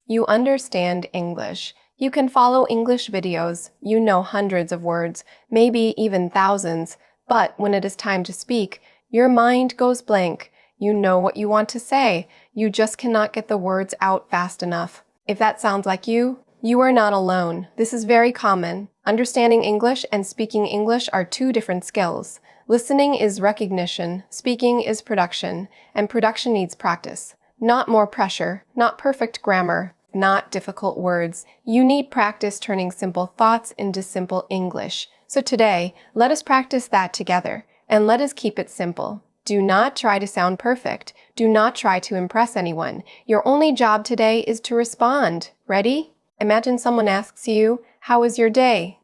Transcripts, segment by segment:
You understand English. You can follow English videos. You know hundreds of words, maybe even thousands. But when it is time to speak, your mind goes blank. You know what you want to say. You just cannot get the words out fast enough. If that sounds like you are not alone. This is very common. Understanding English and speaking English are two different skills. Listening is recognition, speaking is production, and production needs practice. Not more pressure, not perfect grammar, not difficult words. You need practice turning simple thoughts into simple English. So today, let us practice that together, and let us keep it simple. Do not try to sound perfect. Do not try to impress anyone. Your only job today is to respond. Ready? Imagine someone asks you, "How was your day?"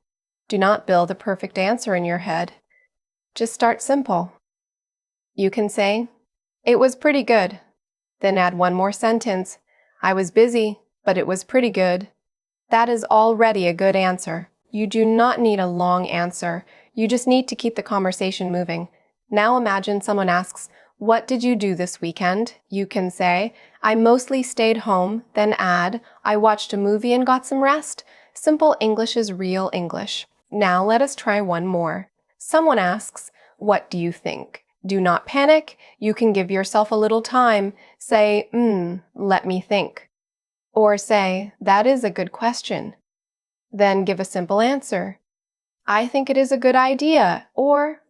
Do not build a perfect answer in your head. Just start simple. You can say, "It was pretty good." Then add one more sentence. "I was busy, but it was pretty good." That is already a good answer. You do not need a long answer. You just need to keep the conversation moving. Now imagine someone asks, "What did you do this weekend?" You can say, "I mostly stayed home," then add, "I watched a movie and got some rest." Simple English is real English. Now let us try one more. Someone asks, "What do you think?" Do not panic. You can give yourself a little time. Say, let me think. Or say, "That is a good question." Then give a simple answer. "I think it is a good idea," or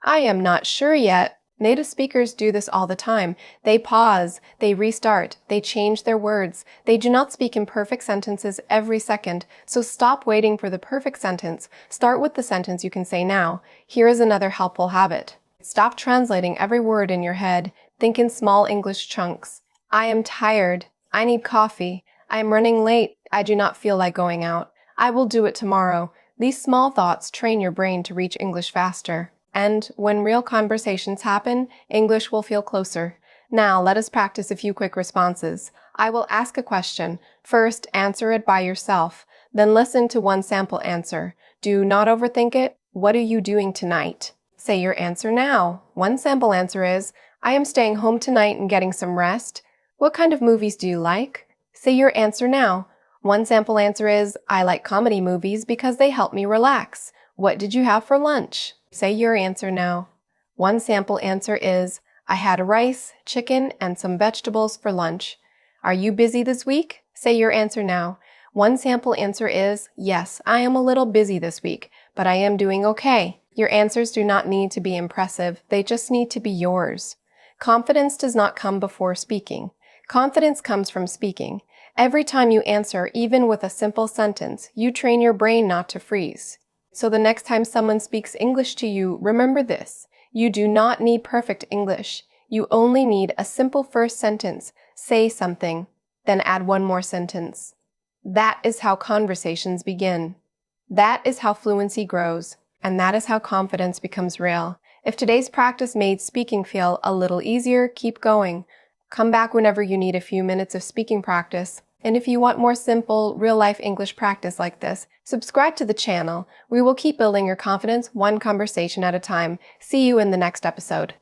"I am not sure yet." Native speakers do this all the time. They pause, they restart, they change their words. They do not speak in perfect sentences every second, so stop waiting for the perfect sentence. Start with the sentence you can say now. Here is another helpful habit. Stop translating every word in your head. Think in small English chunks. "I am tired. I need coffee. I am running late. I do not feel like going out. I will do it tomorrow." These small thoughts train your brain to reach English faster. And when real conversations happen, English will feel closer. Now, let us practice a few quick responses. I will ask a question. First, answer it by yourself. Then listen to one sample answer. Do not overthink it. "What are you doing tonight?" Say your answer now. One sample answer is, "I am staying home tonight and getting some rest." "What kind of movies do you like?" Say your answer now. One sample answer is, "I like comedy movies because they help me relax." "What did you have for lunch?" Say your answer now. One sample answer is, "I had rice, chicken, and some vegetables for lunch." "Are you busy this week?" Say your answer now. One sample answer is, "Yes, I am a little busy this week, but I am doing okay." Your answers do not need to be impressive. They just need to be yours. Confidence does not come before speaking. Confidence comes from speaking. Every time you answer, even with a simple sentence, you train your brain not to freeze. So the next time someone speaks English to you, remember this. You do not need perfect English. You only need a simple first sentence. Say something, then add one more sentence. That is how conversations begin. That is how fluency grows. And that is how confidence becomes real. If today's practice made speaking feel a little easier, keep going. Come back whenever you need a few minutes of speaking practice. And if you want more simple, real-life English practice like this, subscribe to the channel. We will keep building your confidence one conversation at a time. See you in the next episode.